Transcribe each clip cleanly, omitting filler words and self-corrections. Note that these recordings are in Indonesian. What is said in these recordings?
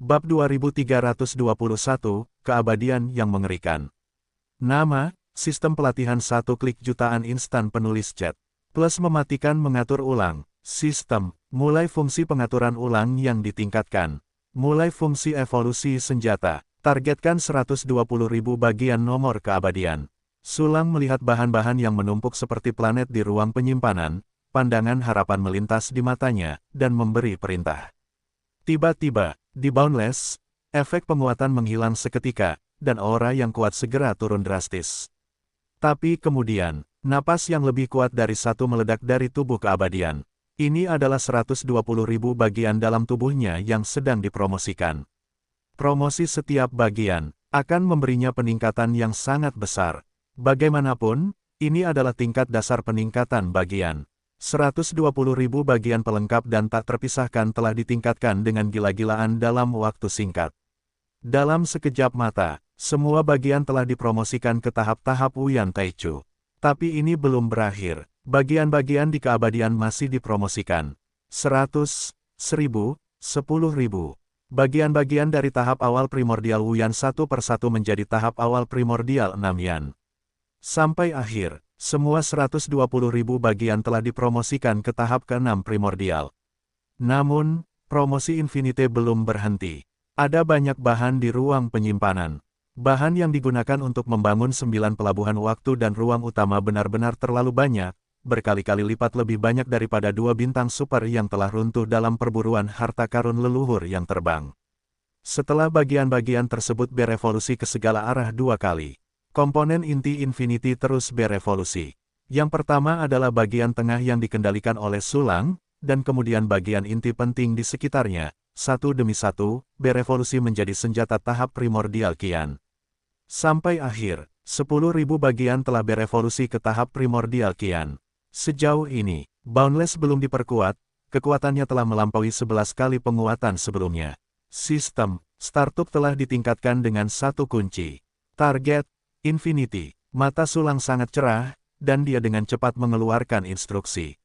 Bab 2321, Keabadian yang Mengerikan. Nama, Sistem Pelatihan 1 Klik Jutaan Instan Penulis Chat. Plus mematikan mengatur ulang. Sistem, mulai fungsi pengaturan ulang yang ditingkatkan. Mulai fungsi evolusi senjata. Targetkan 120.000 bagian nomor keabadian. Sulang melihat bahan-bahan yang menumpuk seperti planet di ruang penyimpanan. Pandangan harapan melintas di matanya, dan memberi perintah. Tiba-tiba, di Boundless, efek penguatan menghilang seketika, dan aura yang kuat segera turun drastis. Tapi kemudian, napas yang lebih kuat dari satu meledak dari tubuh keabadian. Ini adalah 120.000 bagian dalam tubuhnya yang sedang dipromosikan. Promosi setiap bagian akan memberinya peningkatan yang sangat besar. Bagaimanapun, ini adalah tingkat dasar peningkatan bagian. 120.000 bagian pelengkap dan tak terpisahkan telah ditingkatkan dengan gila-gilaan dalam waktu singkat. Dalam sekejap mata, semua bagian telah dipromosikan ke tahap-tahap Wuyan Taichu. Tapi ini belum berakhir, bagian-bagian di keabadian masih dipromosikan. 100, 1000, 10.000. Bagian-bagian dari tahap awal primordial Wuyan satu persatu menjadi tahap awal primordial 6 Yan. Sampai akhir, semua 120.000 bagian telah dipromosikan ke tahap ke-6 primordial. Namun, promosi Infinite belum berhenti. Ada banyak bahan di ruang penyimpanan. Bahan yang digunakan untuk membangun 9 pelabuhan waktu dan ruang utama benar-benar terlalu banyak, berkali-kali lipat lebih banyak daripada 2 bintang super yang telah runtuh dalam perburuan harta karun leluhur yang terbang. Setelah bagian-bagian tersebut berevolusi ke segala arah 2 kali. Komponen inti Infinity terus berevolusi. Yang pertama adalah bagian tengah yang dikendalikan oleh Sulang, dan kemudian bagian inti penting di sekitarnya, satu demi satu, berevolusi menjadi senjata tahap primordial Qian. Sampai akhir, 10.000 bagian telah berevolusi ke tahap primordial Qian. Sejauh ini, Boundless belum diperkuat, kekuatannya telah melampaui 11 kali penguatan sebelumnya. Sistem, startup telah ditingkatkan dengan satu kunci. Target, Infinity. Mata Sulang sangat cerah, dan dia dengan cepat mengeluarkan instruksi.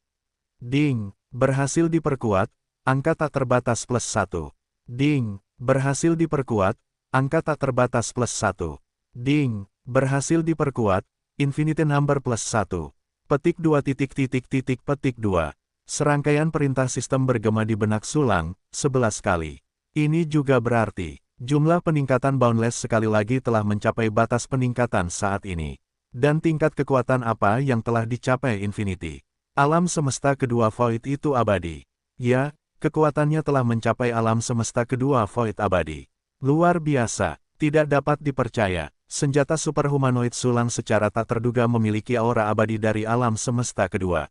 Ding, berhasil diperkuat, angka tak terbatas plus 1. Ding, berhasil diperkuat, angka tak terbatas plus 1. Ding, berhasil diperkuat, infinite number plus 1. Petik 2 petik 2. Serangkaian perintah sistem bergema di benak Sulang, 11 kali. Ini juga berarti, jumlah peningkatan Boundless sekali lagi telah mencapai batas peningkatan saat ini. Dan tingkat kekuatan apa yang telah dicapai Infinity? Alam semesta kedua Void itu abadi. Ya, kekuatannya telah mencapai alam semesta kedua Void abadi. Luar biasa, tidak dapat dipercaya. Senjata superhumanoid Sulang secara tak terduga memiliki aura abadi dari alam semesta kedua.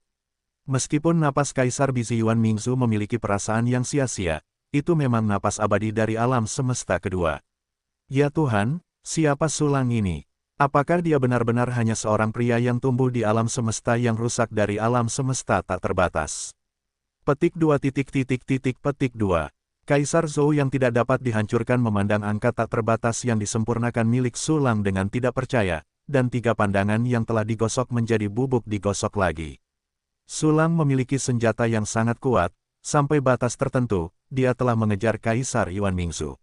Meskipun napas Kaisar Bizi Yuan Mingzu memiliki perasaan yang sia-sia, itu memang napas abadi dari alam semesta kedua. Ya Tuhan, siapa Sulang ini? Apakah dia benar-benar hanya seorang pria yang tumbuh di alam semesta yang rusak dari alam semesta tak terbatas? Petik 2 petik 2. Kaisar Zhou yang tidak dapat dihancurkan memandang angka tak terbatas yang disempurnakan milik Sulang dengan tidak percaya, dan 3 pandangan yang telah digosok menjadi bubuk digosok lagi. Sulang memiliki senjata yang sangat kuat, sampai batas tertentu, dia telah mengejar Kaisar Yuan Mingzu.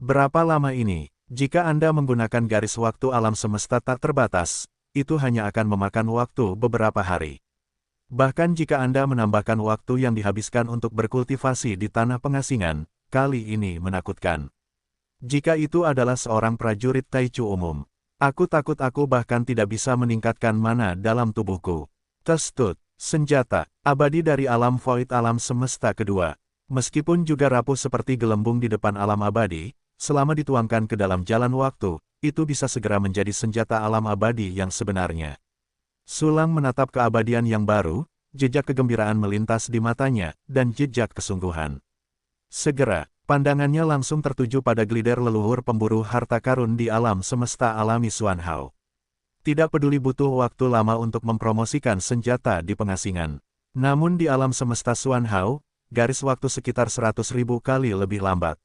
Berapa lama ini, jika Anda menggunakan garis waktu alam semesta tak terbatas, itu hanya akan memakan waktu beberapa hari. Bahkan jika Anda menambahkan waktu yang dihabiskan untuk berkultivasi di tanah pengasingan, kali ini menakutkan. Jika itu adalah seorang prajurit Taichu umum, aku takut aku bahkan tidak bisa meningkatkan mana dalam tubuhku. Testut, senjata, abadi dari alam void alam semesta kedua. Meskipun juga rapuh seperti gelembung di depan alam abadi, selama dituangkan ke dalam jalan waktu, itu bisa segera menjadi senjata alam abadi yang sebenarnya. Sulang menatap keabadian yang baru, jejak kegembiraan melintas di matanya, dan jejak kesungguhan. Segera, pandangannya langsung tertuju pada glider leluhur pemburu harta karun di alam semesta alami Xuanhao. Tidak peduli butuh waktu lama untuk mempromosikan senjata di pengasingan. Namun di alam semesta Xuanhao, garis waktu sekitar 100.000 kali lebih lambat.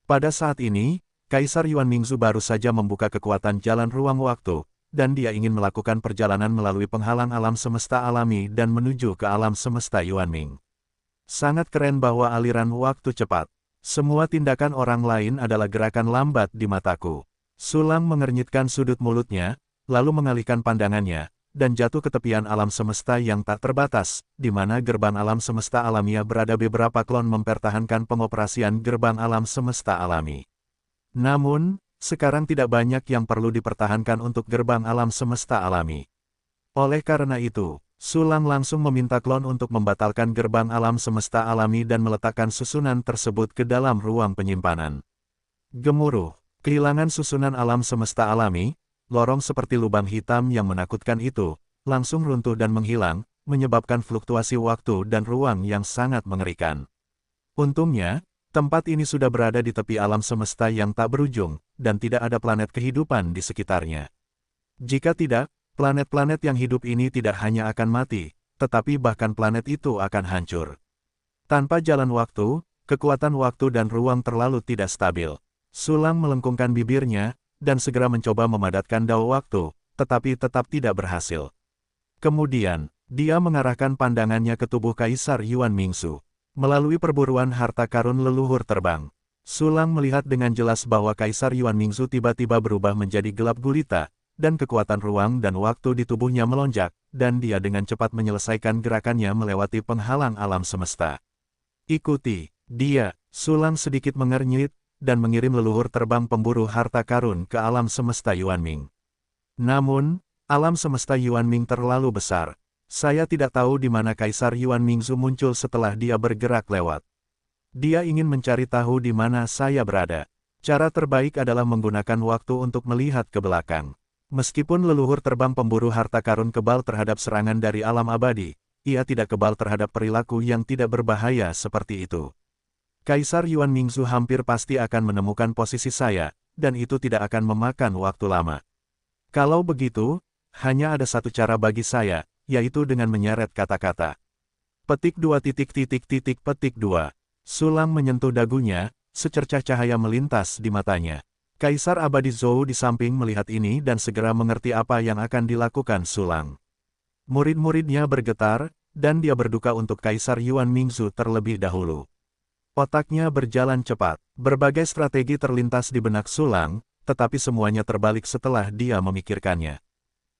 Pada saat ini, Kaisar Yuan Mingzu baru saja membuka kekuatan jalan ruang waktu, dan dia ingin melakukan perjalanan melalui penghalang alam semesta alami dan menuju ke alam semesta Yuanming. Sangat keren bahwa aliran waktu cepat. Semua tindakan orang lain adalah gerakan lambat di mataku. Sulang mengernyitkan sudut mulutnya, lalu mengalihkan pandangannya, dan jatuh ke tepian alam semesta yang tak terbatas, di mana gerbang alam semesta alamiah berada. Beberapa klon mempertahankan pengoperasian gerbang alam semesta alami. Namun, sekarang tidak banyak yang perlu dipertahankan untuk gerbang alam semesta alami. Oleh karena itu, Sulang langsung meminta klon untuk membatalkan gerbang alam semesta alami dan meletakkan susunan tersebut ke dalam ruang penyimpanan. Gemuruh, kehilangan susunan alam semesta alami, lorong seperti lubang hitam yang menakutkan itu, langsung runtuh dan menghilang, menyebabkan fluktuasi waktu dan ruang yang sangat mengerikan. Untungnya, tempat ini sudah berada di tepi alam semesta yang tak berujung, dan tidak ada planet kehidupan di sekitarnya. Jika tidak, planet-planet yang hidup ini tidak hanya akan mati, tetapi bahkan planet itu akan hancur. Tanpa jalan waktu, kekuatan waktu dan ruang terlalu tidak stabil. Sulang melengkungkan bibirnya, dan segera mencoba memadatkan dao waktu, tetapi tetap tidak berhasil. Kemudian, dia mengarahkan pandangannya ke tubuh Kaisar Yuan Mingsu. Melalui perburuan harta karun leluhur terbang, Sulang melihat dengan jelas bahwa Kaisar Yuan Mingsu tiba-tiba berubah menjadi gelap gulita, dan kekuatan ruang dan waktu di tubuhnya melonjak, dan dia dengan cepat menyelesaikan gerakannya melewati penghalang alam semesta. Ikuti, dia, Sulang sedikit mengernyit, dan mengirim leluhur terbang pemburu harta karun ke alam semesta Yuanming. Namun, alam semesta Yuanming terlalu besar. Saya tidak tahu di mana Kaisar Yuan Mingzu muncul setelah dia bergerak lewat. Dia ingin mencari tahu di mana saya berada. Cara terbaik adalah menggunakan waktu untuk melihat ke belakang. Meskipun leluhur terbang pemburu harta karun kebal terhadap serangan dari alam abadi, ia tidak kebal terhadap perilaku yang tidak berbahaya seperti itu. Kaisar Yuan Mingzu hampir pasti akan menemukan posisi saya, dan itu tidak akan memakan waktu lama. Kalau begitu, hanya ada satu cara bagi saya, yaitu dengan menyeret kata-kata. Petik 2. Sulang menyentuh dagunya, secercah cahaya melintas di matanya. Kaisar Abadi Zhou di samping melihat ini dan segera mengerti apa yang akan dilakukan Sulang. Murid-muridnya bergetar, dan dia berduka untuk Kaisar Yuan Mingzu terlebih dahulu. Otaknya berjalan cepat, berbagai strategi terlintas di benak Sulang, tetapi semuanya terbalik setelah dia memikirkannya.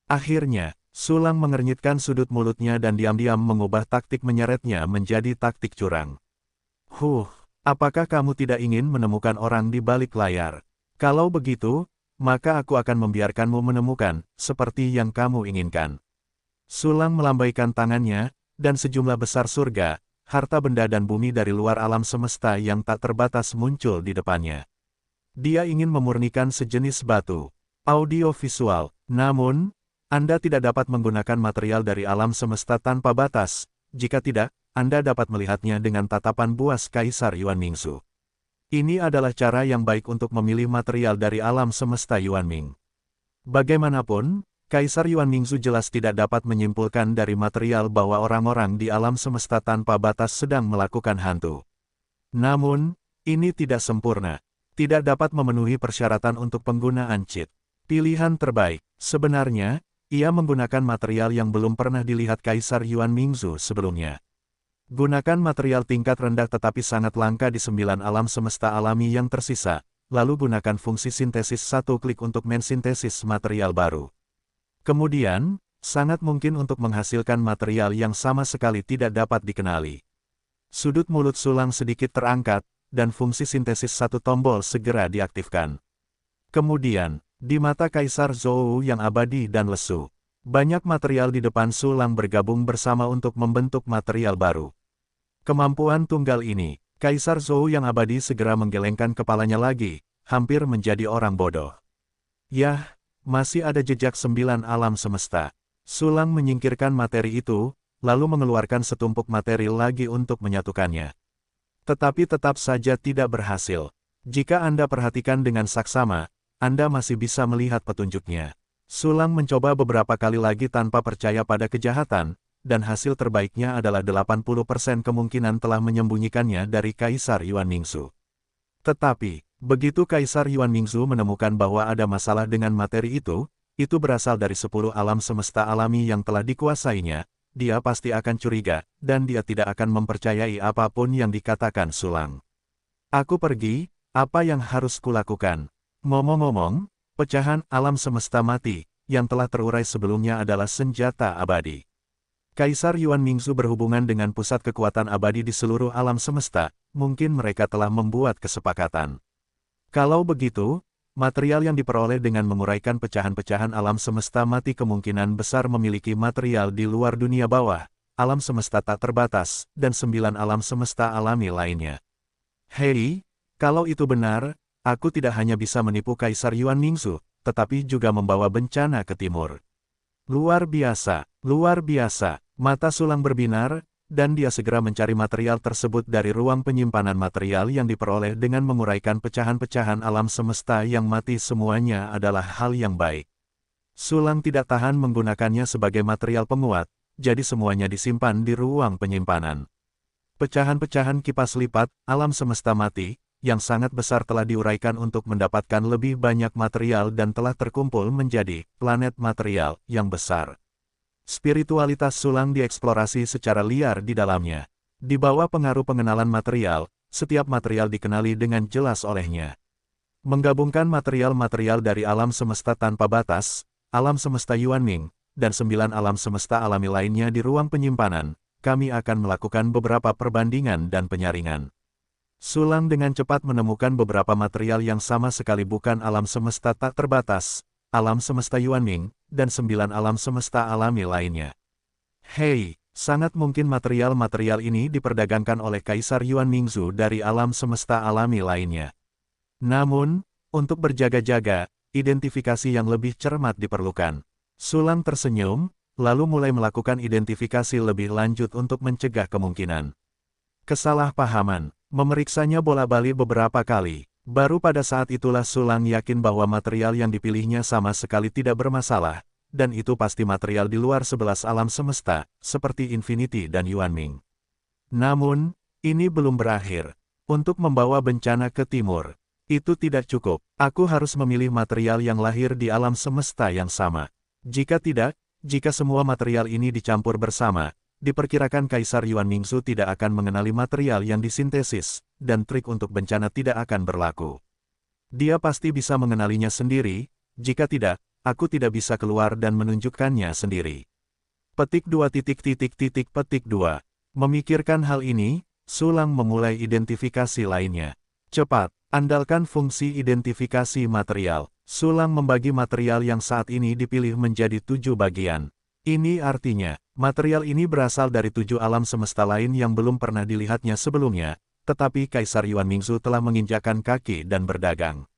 Akhirnya, Sulang mengernyitkan sudut mulutnya dan diam-diam mengubah taktik menyeretnya menjadi taktik curang. Apakah kamu tidak ingin menemukan orang di balik layar? Kalau begitu, maka aku akan membiarkanmu menemukan, seperti yang kamu inginkan. Sulang melambaikan tangannya, dan sejumlah besar surga, harta benda dan bumi dari luar alam semesta yang tak terbatas muncul di depannya. Dia ingin memurnikan sejenis batu, audio visual, namun, Anda tidak dapat menggunakan material dari alam semesta tanpa batas. Jika tidak, Anda dapat melihatnya dengan tatapan buas Kaisar Yuan Mingzu. Ini adalah cara yang baik untuk memilih material dari alam semesta Yuanming. Bagaimanapun, Kaisar Yuan Mingzu jelas tidak dapat menyimpulkan dari material bahwa orang-orang di alam semesta tanpa batas sedang melakukan hantu. Namun, ini tidak sempurna. Tidak dapat memenuhi persyaratan untuk penggunaan cheat. Pilihan terbaik, sebenarnya, ia menggunakan material yang belum pernah dilihat Kaisar Yuan Mingzu sebelumnya. Gunakan material tingkat rendah tetapi sangat langka di 9 alam semesta alami yang tersisa, lalu gunakan fungsi sintesis satu klik untuk mensintesis material baru. Kemudian, sangat mungkin untuk menghasilkan material yang sama sekali tidak dapat dikenali. Sudut mulut Sulang sedikit terangkat, dan fungsi sintesis satu tombol segera diaktifkan. Kemudian, di mata Kaisar Zhou yang abadi dan lesu, banyak material di depan Sulang bergabung bersama untuk membentuk material baru. Kemampuan tunggal ini, Kaisar Zhou yang abadi segera menggelengkan kepalanya lagi, hampir menjadi orang bodoh. Yah, masih ada jejak 9 alam semesta. Sulang menyingkirkan materi itu, lalu mengeluarkan setumpuk materi lagi untuk menyatukannya. Tetapi tetap saja tidak berhasil. Jika Anda perhatikan dengan saksama, Anda masih bisa melihat petunjuknya. Sulang mencoba beberapa kali lagi tanpa percaya pada kejahatan, dan hasil terbaiknya adalah 80% kemungkinan telah menyembunyikannya dari Kaisar Yuan Mingzu. Tetapi, begitu Kaisar Yuan Mingzu menemukan bahwa ada masalah dengan materi itu berasal dari 10 alam semesta alami yang telah dikuasainya, dia pasti akan curiga, dan dia tidak akan mempercayai apapun yang dikatakan Sulang. Aku pergi, apa yang harus kulakukan? Ngomong-ngomong, pecahan alam semesta mati, yang telah terurai sebelumnya adalah senjata abadi. Kaisar Yuan Mingzu berhubungan dengan pusat kekuatan abadi di seluruh alam semesta, mungkin mereka telah membuat kesepakatan. Kalau begitu, material yang diperoleh dengan menguraikan pecahan-pecahan alam semesta mati kemungkinan besar memiliki material di luar dunia bawah, alam semesta tak terbatas, dan 9 alam semesta alami lainnya. Hei, kalau itu benar, aku tidak hanya bisa menipu Kaisar Yuan Mingzu, tetapi juga membawa bencana ke timur. Luar biasa, mata Sulang berbinar, dan dia segera mencari material tersebut dari ruang penyimpanan material yang diperoleh dengan menguraikan pecahan-pecahan alam semesta yang mati semuanya adalah hal yang baik. Sulang tidak tahan menggunakannya sebagai material penguat, jadi semuanya disimpan di ruang penyimpanan. Pecahan-pecahan kipas lipat, alam semesta mati, yang sangat besar telah diuraikan untuk mendapatkan lebih banyak material dan telah terkumpul menjadi planet material yang besar. Spiritualitas Sulang dieksplorasi secara liar di dalamnya. Di bawah pengaruh pengenalan material, setiap material dikenali dengan jelas olehnya. Menggabungkan material-material dari alam semesta tanpa batas, alam semesta Yuanming, dan 9 alam semesta alami lainnya di ruang penyimpanan, kami akan melakukan beberapa perbandingan dan penyaringan. Sulang dengan cepat menemukan beberapa material yang sama sekali bukan alam semesta tak terbatas, alam semesta Yuanming, dan 9 alam semesta alami lainnya. Hei, sangat mungkin material-material ini diperdagangkan oleh Kaisar Yuan Mingzu dari alam semesta alami lainnya. Namun, untuk berjaga-jaga, identifikasi yang lebih cermat diperlukan. Sulang tersenyum, lalu mulai melakukan identifikasi lebih lanjut untuk mencegah kemungkinan kesalahpahaman. Memeriksanya bolak-balik beberapa kali. Baru pada saat itulah Sulang yakin bahwa material yang dipilihnya sama sekali tidak bermasalah, dan itu pasti material di luar 11 alam semesta, seperti Infinity dan Yuanming. Namun, ini belum berakhir. Untuk membawa bencana ke timur, itu tidak cukup. Aku harus memilih material yang lahir di alam semesta yang sama. Jika tidak, jika semua material ini dicampur bersama, diperkirakan Kaisar Yuan Mingzu tidak akan mengenali material yang disintesis, dan trik untuk bencana tidak akan berlaku. Dia pasti bisa mengenalinya sendiri, jika tidak, aku tidak bisa keluar dan menunjukkannya sendiri. Petik 2. Memikirkan hal ini, Sulang memulai identifikasi lainnya. Cepat, andalkan fungsi identifikasi material. Sulang membagi material yang saat ini dipilih menjadi 7 bagian. Ini artinya, material ini berasal dari 7 alam semesta lain yang belum pernah dilihatnya sebelumnya, tetapi Kaisar Yuan Mingzu telah menginjakkan kaki dan berdagang.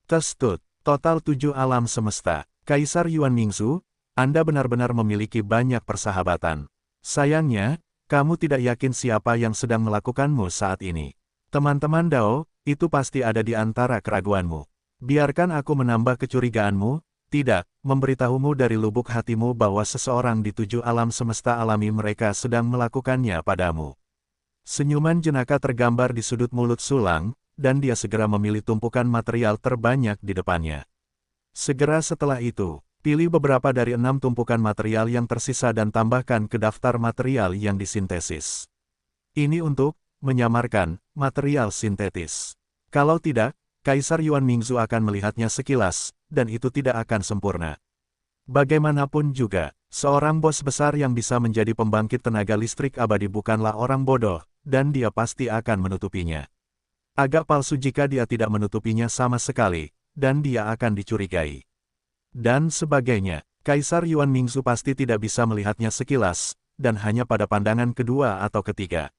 Testut, total 7 alam semesta. Kaisar Yuan Mingzu, Anda benar-benar memiliki banyak persahabatan. Sayangnya, kamu tidak yakin siapa yang sedang melakukanmu saat ini. Teman-teman Dao, itu pasti ada di antara keraguanmu. Biarkan aku menambah kecurigaanmu. Tidak, memberitahumu dari lubuk hatimu bahwa seseorang di 7 alam semesta alami mereka sedang melakukannya padamu. Senyuman jenaka tergambar di sudut mulut Sulang, dan dia segera memilih tumpukan material terbanyak di depannya. Segera setelah itu, pilih beberapa dari 6 tumpukan material yang tersisa dan tambahkan ke daftar material yang disintesis. Ini untuk menyamarkan material sintetis. Kalau tidak, Kaisar Yuan Mingzu akan melihatnya sekilas, dan itu tidak akan sempurna. Bagaimanapun juga, seorang bos besar yang bisa menjadi pembangkit tenaga listrik abadi bukanlah orang bodoh, dan dia pasti akan menutupinya. Agak palsu jika dia tidak menutupinya sama sekali, dan dia akan dicurigai. Dan sebagainya, Kaisar Yuan Mingzu pasti tidak bisa melihatnya sekilas, dan hanya pada pandangan kedua atau ketiga.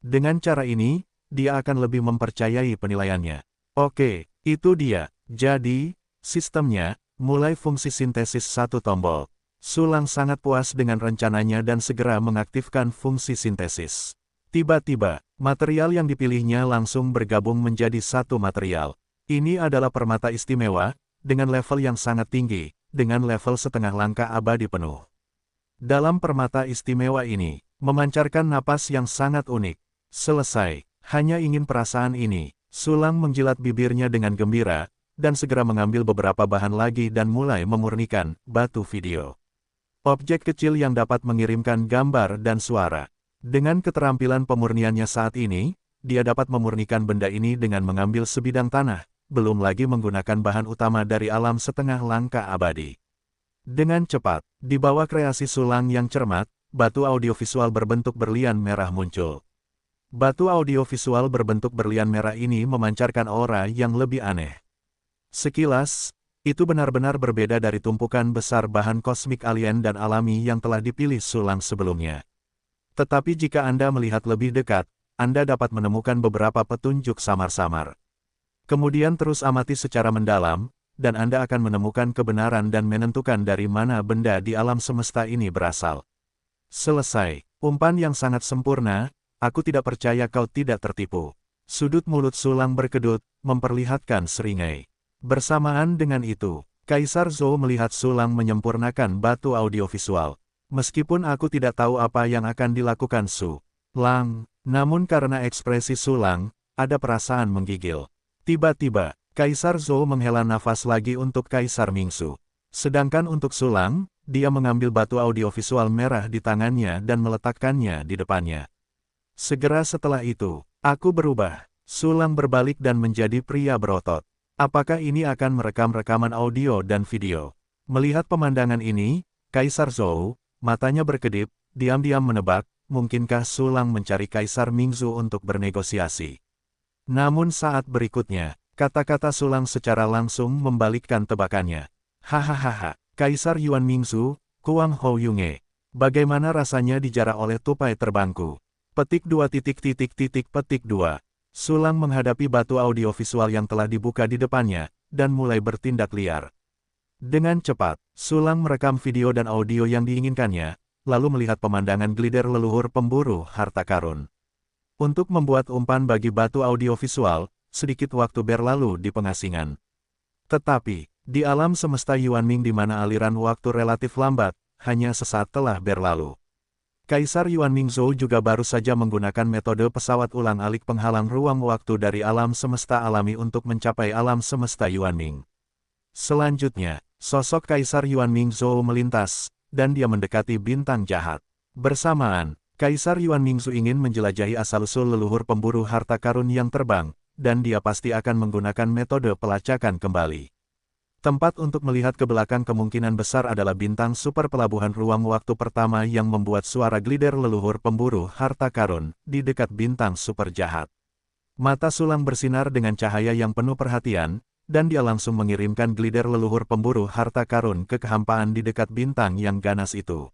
Dengan cara ini, dia akan lebih mempercayai penilaiannya. Oke, itu dia. Jadi, sistemnya, mulai fungsi sintesis 1 tombol. Sulang sangat puas dengan rencananya dan segera mengaktifkan fungsi sintesis. Tiba-tiba, material yang dipilihnya langsung bergabung menjadi 1 material. Ini adalah permata istimewa, dengan level yang sangat tinggi, dengan level setengah langkah abadi penuh. Dalam permata istimewa ini, memancarkan napas yang sangat unik. Selesai, hanya ingin perasaan ini. Sulang menjilat bibirnya dengan gembira, dan segera mengambil beberapa bahan lagi dan mulai memurnikan batu video. Objek kecil yang dapat mengirimkan gambar dan suara. Dengan keterampilan pemurniannya saat ini, dia dapat memurnikan benda ini dengan mengambil sebidang tanah, belum lagi menggunakan bahan utama dari alam setengah langkah abadi. Dengan cepat, di bawah kreasi Sulang yang cermat, batu audiovisual berbentuk berlian merah muncul. Batu audiovisual berbentuk berlian merah ini memancarkan aura yang lebih aneh. Sekilas, itu benar-benar berbeda dari tumpukan besar bahan kosmik alien dan alami yang telah dipilih Sulang sebelumnya. Tetapi jika Anda melihat lebih dekat, Anda dapat menemukan beberapa petunjuk samar-samar. Kemudian terus amati secara mendalam, dan Anda akan menemukan kebenaran dan menentukan dari mana benda di alam semesta ini berasal. Selesai. Umpan yang sangat sempurna, aku tidak percaya kau tidak tertipu. Sudut mulut Sulang berkedut, memperlihatkan seringai. Bersamaan dengan itu, Kaisar Zhou melihat Sulang menyempurnakan batu audiovisual. Meskipun aku tidak tahu apa yang akan dilakukan Sulang, namun karena ekspresi Sulang, ada perasaan menggigil. Tiba-tiba, Kaisar Zhou menghela nafas lagi untuk Kaisar Mingsu. Sedangkan untuk Sulang, dia mengambil batu audiovisual merah di tangannya dan meletakkannya di depannya. Segera setelah itu, aku berubah. Sulang berbalik dan menjadi pria berotot. Apakah ini akan merekam rekaman audio dan video? Melihat pemandangan ini, Kaisar Zhou, matanya berkedip, diam-diam menebak, mungkinkah Sulang mencari Kaisar Mingzu untuk bernegosiasi. Namun saat berikutnya, kata-kata Sulang secara langsung membalikkan tebakannya. Hahaha, Kaisar Yuan Mingzu, Kuang Hou Yunge. Bagaimana rasanya dijara oleh tupai terbangku? Petik 2. Sulang menghadapi batu audiovisual yang telah dibuka di depannya, dan mulai bertindak liar. Dengan cepat, Sulang merekam video dan audio yang diinginkannya, lalu melihat pemandangan glider leluhur pemburu harta karun. Untuk membuat umpan bagi batu audiovisual, sedikit waktu berlalu di pengasingan. Tetapi, di alam semesta Yuanming di mana aliran waktu relatif lambat, hanya sesaat telah berlalu. Kaisar Yuan Mingzhou juga baru saja menggunakan metode pesawat ulang-alik penghalang ruang waktu dari alam semesta alami untuk mencapai alam semesta Yuanming. Selanjutnya, sosok Kaisar Yuan Mingzhou melintas, dan dia mendekati bintang jahat. Bersamaan, Kaisar Yuan Mingzhou ingin menjelajahi asal-usul leluhur pemburu harta karun yang terbang, dan dia pasti akan menggunakan metode pelacakan kembali. Tempat untuk melihat ke belakang kemungkinan besar adalah bintang super pelabuhan ruang waktu pertama yang membuat suara glider leluhur pemburu harta karun di dekat bintang super jahat. Mata Sulang bersinar dengan cahaya yang penuh perhatian, dan dia langsung mengirimkan glider leluhur pemburu harta karun ke kehampaan di dekat bintang yang ganas itu.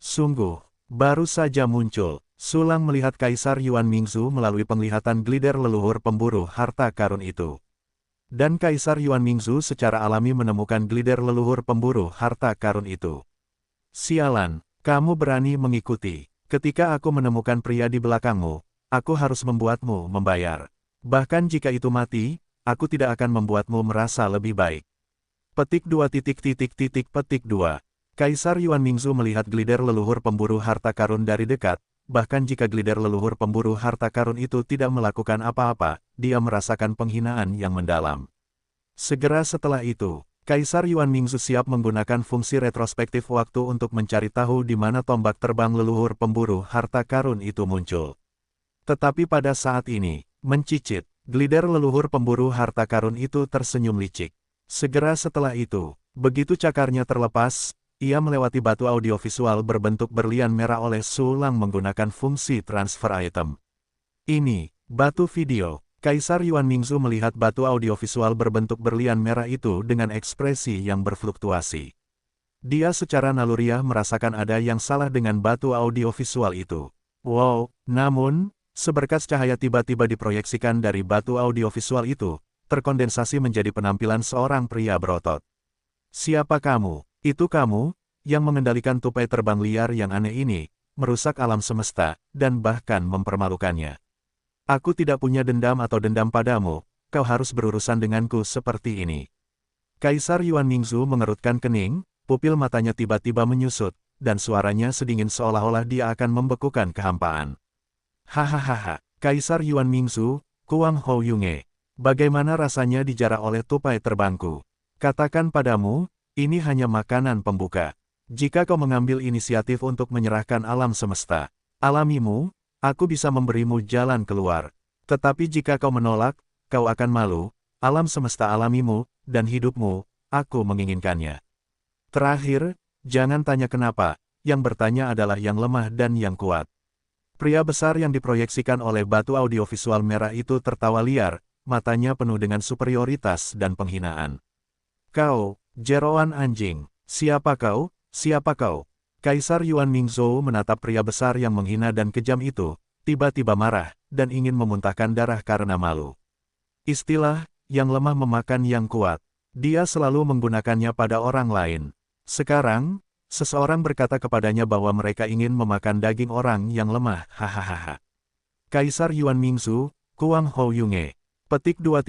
Sungguh, baru saja muncul, Sulang melihat Kaisar Yuan Mingzhou melalui penglihatan glider leluhur pemburu harta karun itu. Dan Kaisar Yuan Mingzhou secara alami menemukan glider leluhur pemburu harta karun itu. Sialan, kamu berani mengikuti. Ketika aku menemukan pria di belakangmu, aku harus membuatmu membayar. Bahkan jika itu mati, aku tidak akan membuatmu merasa lebih baik. Petik 2. Kaisar Yuan Mingzhou melihat glider leluhur pemburu harta karun dari dekat. Bahkan jika glider leluhur pemburu harta karun itu tidak melakukan apa-apa, dia merasakan penghinaan yang mendalam. Segera setelah itu, Kaisar Yuan Mingzhou siap menggunakan fungsi retrospektif waktu untuk mencari tahu di mana tombak terbang leluhur pemburu harta karun itu muncul. Tetapi pada saat ini, mencicit, glider leluhur pemburu harta karun itu tersenyum licik. Segera setelah itu, begitu cakarnya terlepas, ia melewati batu audiovisual berbentuk berlian merah oleh Sulang menggunakan fungsi transfer item. Ini, batu video. Kaisar Yuan Mingzhou melihat batu audiovisual berbentuk berlian merah itu dengan ekspresi yang berfluktuasi. Dia secara naluriah merasakan ada yang salah dengan batu audiovisual itu. Wow, namun, seberkas cahaya tiba-tiba diproyeksikan dari batu audiovisual itu, terkondensasi menjadi penampilan seorang pria berotot. Siapa kamu? Itu kamu, yang mengendalikan tupai terbang liar yang aneh ini, merusak alam semesta, dan bahkan mempermalukannya. Aku tidak punya dendam atau dendam padamu, kau harus berurusan denganku seperti ini. Kaisar Yuan Mingzhou mengerutkan kening, pupil matanya tiba-tiba menyusut, dan suaranya sedingin seolah-olah dia akan membekukan kehampaan. Hahaha, Kaisar Yuan Mingzhou, Kuang Hou Yunge. Bagaimana rasanya dijara oleh tupai terbangku? Katakan padamu, ini hanya makanan pembuka. Jika kau mengambil inisiatif untuk menyerahkan alam semesta, alamimu, aku bisa memberimu jalan keluar. Tetapi jika kau menolak, kau akan malu, alam semesta alamimu, dan hidupmu, aku menginginkannya. Terakhir, jangan tanya kenapa, yang bertanya adalah yang lemah dan yang kuat. Pria besar yang diproyeksikan oleh batu audiovisual merah itu tertawa liar, matanya penuh dengan superioritas dan penghinaan. Kau, jeroan anjing, siapa kau? Siapa kau? Kaisar Yuan Mingzhou menatap pria besar yang menghina dan kejam itu, tiba-tiba marah, dan ingin memuntahkan darah karena malu. Istilah, yang lemah memakan yang kuat. Dia selalu menggunakannya pada orang lain. Sekarang, seseorang berkata kepadanya bahwa mereka ingin memakan daging orang yang lemah, hahaha. Kaisar Yuan Mingzhou, Kuang Hou Yunge. Petik 2.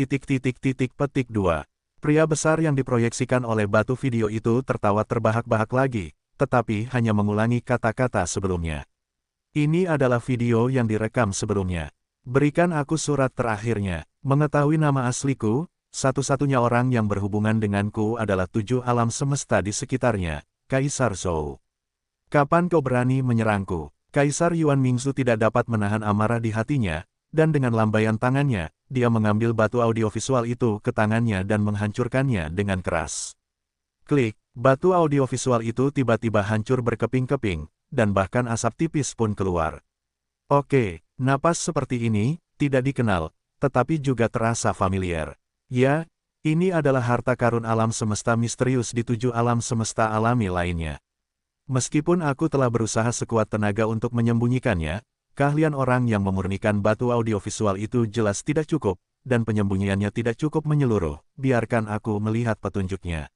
Pria besar yang diproyeksikan oleh batu video itu tertawa terbahak-bahak lagi, tetapi hanya mengulangi kata-kata sebelumnya. Ini adalah video yang direkam sebelumnya. Berikan aku surat terakhirnya. Mengetahui nama asliku, satu-satunya orang yang berhubungan denganku adalah 7 alam semesta di sekitarnya, Kaisar Zhou. Kapan kau berani menyerangku? Kaisar Yuan Mingzhou tidak dapat menahan amarah di hatinya, dan dengan lambaian tangannya, dia mengambil batu audiovisual itu ke tangannya dan menghancurkannya dengan keras. Klik, batu audiovisual itu tiba-tiba hancur berkeping-keping, dan bahkan asap tipis pun keluar. Oke, napas seperti ini, tidak dikenal, tetapi juga terasa familiar. Ya, ini adalah harta karun alam semesta misterius di 7 alam semesta alami lainnya. Meskipun aku telah berusaha sekuat tenaga untuk menyembunyikannya, keahlian orang yang memurnikan batu audiovisual itu jelas tidak cukup, dan penyembunyiannya tidak cukup menyeluruh, biarkan aku melihat petunjuknya.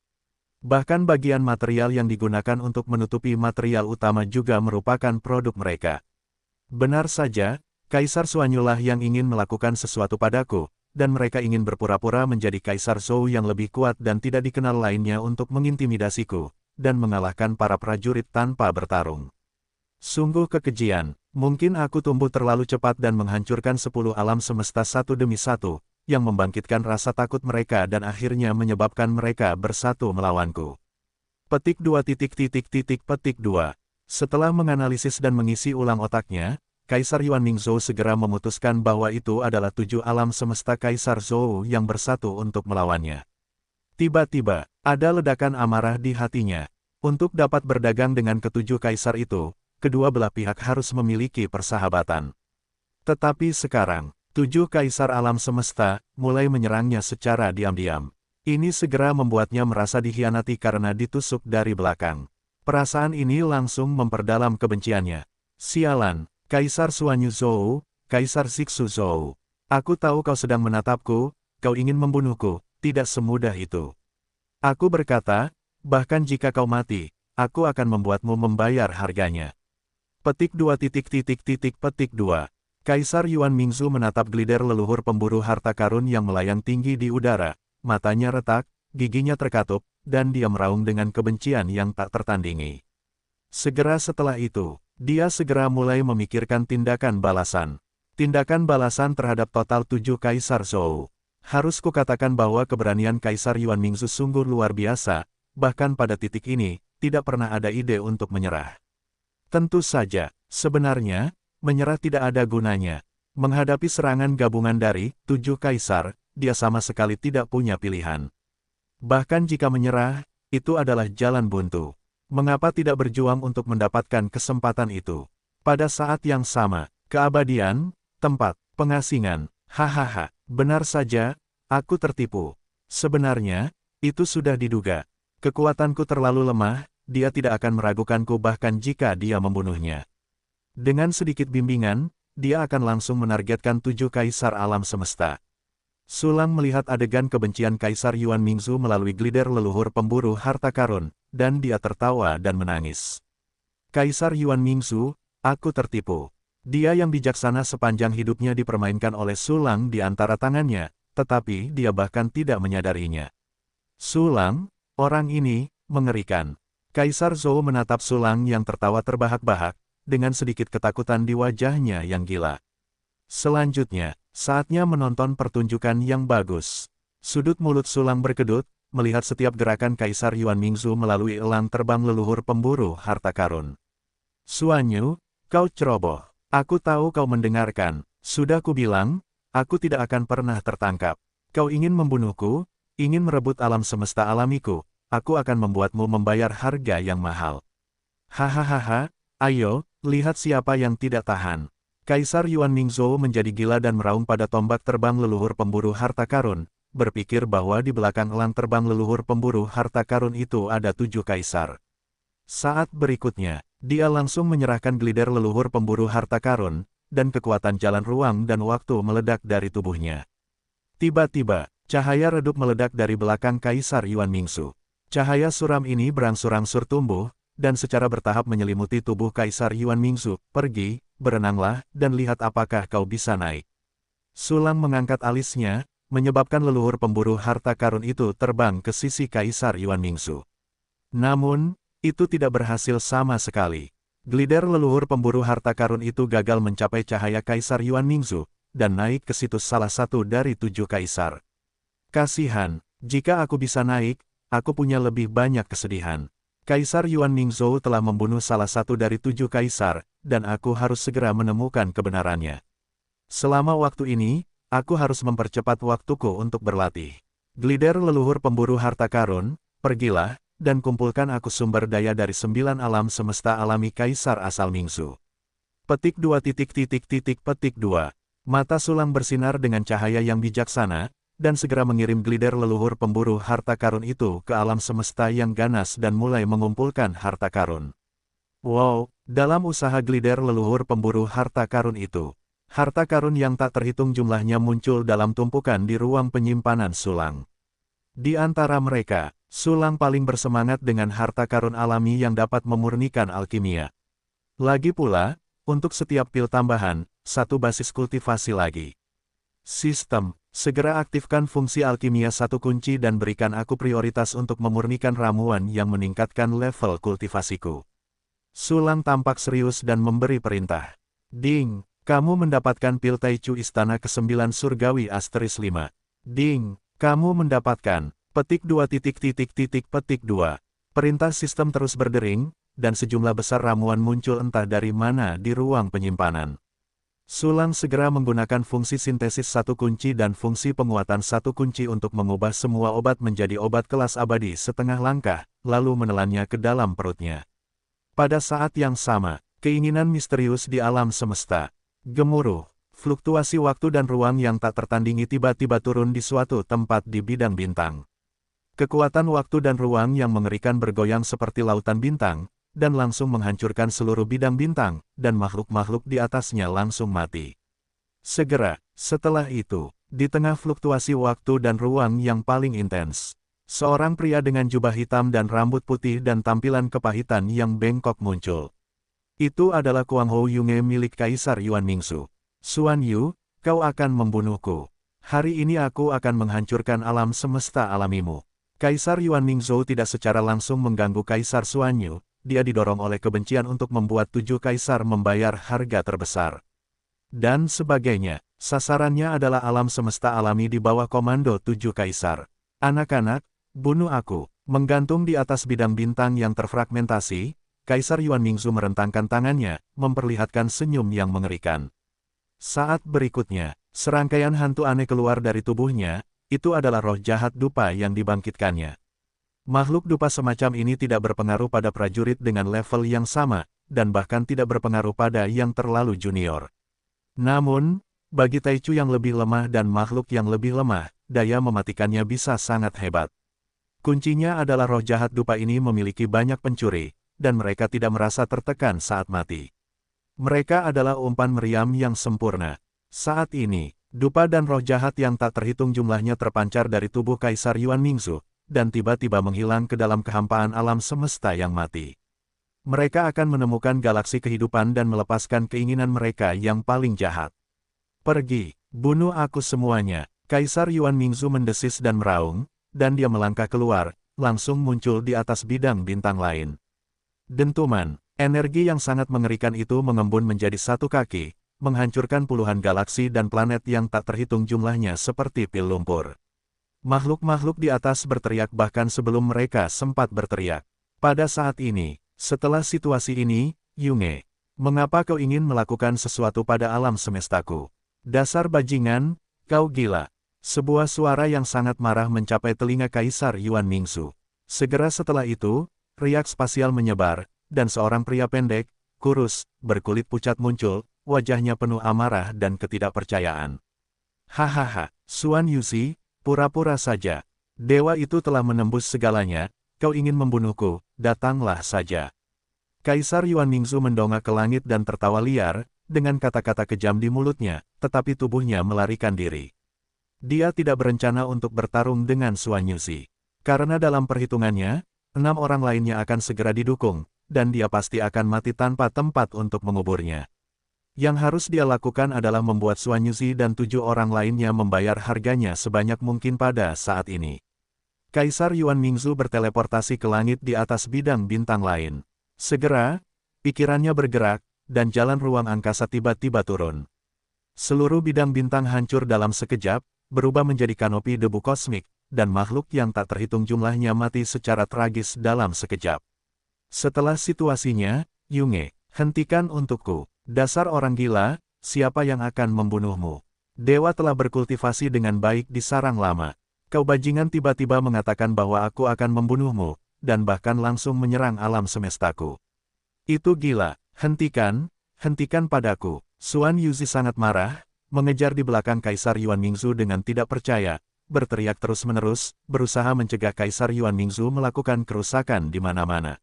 Bahkan bagian material yang digunakan untuk menutupi material utama juga merupakan produk mereka. Benar saja, Kaisar Suanyulah yang ingin melakukan sesuatu padaku, dan mereka ingin berpura-pura menjadi Kaisar Zhou yang lebih kuat dan tidak dikenal lainnya untuk mengintimidasiku, dan mengalahkan para prajurit tanpa bertarung. Sungguh kekejian, mungkin aku tumbuh terlalu cepat dan menghancurkan 10 alam semesta satu demi satu, yang membangkitkan rasa takut mereka dan akhirnya menyebabkan mereka bersatu melawanku. Petik 2. Setelah menganalisis dan mengisi ulang otaknya, Kaisar Yuan Mingzhou segera memutuskan bahwa itu adalah 7 alam semesta Kaisar Zhou yang bersatu untuk melawannya. Tiba-tiba, ada ledakan amarah di hatinya. Untuk dapat berdagang dengan ketujuh kaisar itu, kedua belah pihak harus memiliki persahabatan. Tetapi sekarang, 7 kaisar alam semesta mulai menyerangnya secara diam-diam. Ini segera membuatnya merasa dikhianati karena ditusuk dari belakang. Perasaan ini langsung memperdalam kebenciannya. Sialan, Kaisar Suanyu Zhou, Kaisar Zixu Zhou. Aku tahu kau sedang menatapku, kau ingin membunuhku, tidak semudah itu. Aku berkata, bahkan jika kau mati, aku akan membuatmu membayar harganya. Petik 2. Kaisar Yuan Mingzhou menatap glider leluhur pemburu harta karun yang melayang tinggi di udara, matanya retak, giginya terkatup, dan dia meraung dengan kebencian yang tak tertandingi. Segera setelah itu, dia segera mulai memikirkan tindakan balasan. Tindakan balasan terhadap total 7 Kaisar Zhou. Harus kukatakan bahwa keberanian Kaisar Yuan Mingzhou sungguh luar biasa, bahkan pada titik ini, tidak pernah ada ide untuk menyerah. Tentu saja, sebenarnya, menyerah tidak ada gunanya. Menghadapi serangan gabungan dari 7 kaisar, dia sama sekali tidak punya pilihan. Bahkan jika menyerah, itu adalah jalan buntu. Mengapa tidak berjuang untuk mendapatkan kesempatan itu? Pada saat yang sama, keabadian, tempat, pengasingan, hahaha, benar saja, aku tertipu. Sebenarnya, itu sudah diduga. Kekuatanku terlalu lemah, dia tidak akan meragukanku bahkan jika dia membunuhnya. Dengan sedikit bimbingan, dia akan langsung menargetkan 7 kaisar alam semesta. Sulang melihat adegan kebencian Kaisar Yuan Mingzhou melalui glider leluhur pemburu harta karun, dan dia tertawa dan menangis. Kaisar Yuan Mingzhou, aku tertipu. Dia yang bijaksana sepanjang hidupnya dipermainkan oleh Sulang di antara tangannya, tetapi dia bahkan tidak menyadarinya. Sulang, orang ini, mengerikan. Kaisar Zhou menatap Sulang yang tertawa terbahak-bahak, dengan sedikit ketakutan di wajahnya yang gila. Selanjutnya, saatnya menonton pertunjukan yang bagus. Sudut mulut Sulang berkedut, melihat setiap gerakan Kaisar Yuan Mingzhou melalui elang terbang leluhur pemburu harta karun. Suanyu, kau ceroboh. Aku tahu kau mendengarkan. Sudah kubilang, aku tidak akan pernah tertangkap. Kau ingin membunuhku, ingin merebut alam semesta alamiku, aku akan membuatmu membayar harga yang mahal. Hahaha, ayo, lihat siapa yang tidak tahan. Kaisar Yuan Mingzhou menjadi gila dan meraung pada tombak terbang leluhur pemburu harta karun, berpikir bahwa di belakang elang terbang leluhur pemburu harta karun itu ada 7 kaisar. Saat berikutnya, dia langsung menyerahkan glider leluhur pemburu harta karun, dan kekuatan jalan ruang dan waktu meledak dari tubuhnya. Tiba-tiba, cahaya redup meledak dari belakang Kaisar Yuan Mingzhou. Cahaya suram ini berangsur-angsur tumbuh, dan secara bertahap menyelimuti tubuh Kaisar Yuan Mingzhou. Pergi, berenanglah, dan lihat apakah kau bisa naik. Sulang mengangkat alisnya, menyebabkan leluhur pemburu harta karun itu terbang ke sisi Kaisar Yuan Mingzhou. Namun, itu tidak berhasil sama sekali. Glider leluhur pemburu harta karun itu gagal mencapai cahaya Kaisar Yuan Mingzhou, dan naik ke situs salah satu dari 7 kaisar. Kasihan, jika aku bisa naik, aku punya lebih banyak kesedihan. Kaisar Yuan Mingzhou telah membunuh salah satu dari 7 kaisar, dan aku harus segera menemukan kebenarannya. Selama waktu ini, aku harus mempercepat waktuku untuk berlatih. Glider leluhur pemburu harta karun, pergilah, dan kumpulkan aku sumber daya dari 9 alam semesta alami Kaisar asal Mingzhou. Petik 2 petik 2. Mata Sulang bersinar dengan cahaya yang bijaksana, dan segera mengirim glider leluhur pemburu harta karun itu ke alam semesta yang ganas dan mulai mengumpulkan harta karun. Wow, dalam usaha glider leluhur pemburu harta karun itu, harta karun yang tak terhitung jumlahnya muncul dalam tumpukan di ruang penyimpanan Sulang. Di antara mereka, Sulang paling bersemangat dengan harta karun alami yang dapat memurnikan alkimia. Lagi pula, untuk setiap pil tambahan, 1 basis kultivasi lagi. Sistem, segera aktifkan fungsi alkimia 1 kunci dan berikan aku prioritas untuk memurnikan ramuan yang meningkatkan level kultivasiku. Sulang tampak serius dan memberi perintah. Ding, kamu mendapatkan pil Taichu Istana ke-9 Surgawi Asteris 5. Ding, kamu mendapatkan. Petik 2 petik 2. Perintah sistem terus berdering, dan sejumlah besar ramuan muncul entah dari mana di ruang penyimpanan. Sulang segera menggunakan fungsi sintesis 1 kunci dan fungsi penguatan 1 kunci untuk mengubah semua obat menjadi obat kelas abadi setengah langkah, lalu menelannya ke dalam perutnya. Pada saat yang sama, keinginan misterius di alam semesta, gemuruh, fluktuasi waktu dan ruang yang tak tertandingi tiba-tiba turun di suatu tempat di bidang bintang. Kekuatan waktu dan ruang yang mengerikan bergoyang seperti lautan bintang, dan langsung menghancurkan seluruh bidang bintang, dan makhluk-makhluk di atasnya langsung mati. Segera, setelah itu, di tengah fluktuasi waktu dan ruang yang paling intens, seorang pria dengan jubah hitam dan rambut putih dan tampilan kepahitan yang bengkok muncul. Itu adalah Kuang Hou Yunge milik Kaisar Yuan Mingzhou. Xuan Yu, kau akan membunuhku. Hari ini aku akan menghancurkan alam semesta alamimu. Kaisar Yuan Mingzhou tidak secara langsung mengganggu Kaisar Xuan Yu, dia didorong oleh kebencian untuk membuat 7 kaisar membayar harga terbesar. Dan sebagainya, sasarannya adalah alam semesta alami di bawah komando 7 kaisar. Anak-anak, bunuh aku. Menggantung di atas bidang bintang yang terfragmentasi, Kaisar Yuan Mingzhou merentangkan tangannya, memperlihatkan senyum yang mengerikan. Saat berikutnya, serangkaian hantu aneh keluar dari tubuhnya, itu adalah roh jahat dupa yang dibangkitkannya. Makhluk dupa semacam ini tidak berpengaruh pada prajurit dengan level yang sama, dan bahkan tidak berpengaruh pada yang terlalu junior. Namun, bagi Taichu yang lebih lemah dan makhluk yang lebih lemah, daya mematikannya bisa sangat hebat. Kuncinya adalah roh jahat dupa ini memiliki banyak pencuri, dan mereka tidak merasa tertekan saat mati. Mereka adalah umpan meriam yang sempurna. Saat ini, dupa dan roh jahat yang tak terhitung jumlahnya terpancar dari tubuh Kaisar Yuan Mingzhou, dan tiba-tiba menghilang ke dalam kehampaan alam semesta yang mati. Mereka akan menemukan galaksi kehidupan dan melepaskan keinginan mereka yang paling jahat. Pergi, bunuh aku semuanya. Kaisar Yuan Mingzhou mendesis dan meraung, dan dia melangkah keluar, langsung muncul di atas bidang bintang lain. Dentuman, energi yang sangat mengerikan itu mengembun menjadi 1 kaki, menghancurkan puluhan galaksi dan planet yang tak terhitung jumlahnya seperti pil lumpur. Makhluk-makhluk di atas berteriak bahkan sebelum mereka sempat berteriak. Pada saat ini, setelah situasi ini, Yunge, mengapa kau ingin melakukan sesuatu pada alam semestaku? Dasar bajingan, kau gila. Sebuah suara yang sangat marah mencapai telinga Kaisar Yuan Mingzu. Segera setelah itu, riak spasial menyebar, dan seorang pria pendek, kurus, berkulit pucat muncul, wajahnya penuh amarah dan ketidakpercayaan. Hahaha, Xuan Yuzi, pura-pura saja. Dewa itu telah menembus segalanya, kau ingin membunuhku, datanglah saja. Kaisar Yuan Mingzu mendongak ke langit dan tertawa liar, dengan kata-kata kejam di mulutnya, tetapi tubuhnya melarikan diri. Dia tidak berencana untuk bertarung dengan Xuan Yuzi. Karena dalam perhitungannya, 6 orang lainnya akan segera didukung, dan dia pasti akan mati tanpa tempat untuk menguburnya. Yang harus dia lakukan adalah membuat Xuan Yuzi dan 7 orang lainnya membayar harganya sebanyak mungkin pada saat ini. Kaisar Yuan Mingzu berteleportasi ke langit di atas bidang bintang lain. Segera, pikirannya bergerak, dan jalan ruang angkasa tiba-tiba turun. Seluruh bidang bintang hancur dalam sekejap, berubah menjadi kanopi debu kosmik, dan makhluk yang tak terhitung jumlahnya mati secara tragis dalam sekejap. Setelah situasinya, Yunge, hentikan untukku. Dasar orang gila, siapa yang akan membunuhmu? Dewa telah berkultivasi dengan baik di sarang lama. Kau bajingan tiba-tiba mengatakan bahwa aku akan membunuhmu, dan bahkan langsung menyerang alam semestaku. Itu gila, hentikan padaku. Xuan Yuzi sangat marah, mengejar di belakang Kaisar Yuan Mingzu dengan tidak percaya, berteriak terus-menerus, berusaha mencegah Kaisar Yuan Mingzu melakukan kerusakan di mana-mana.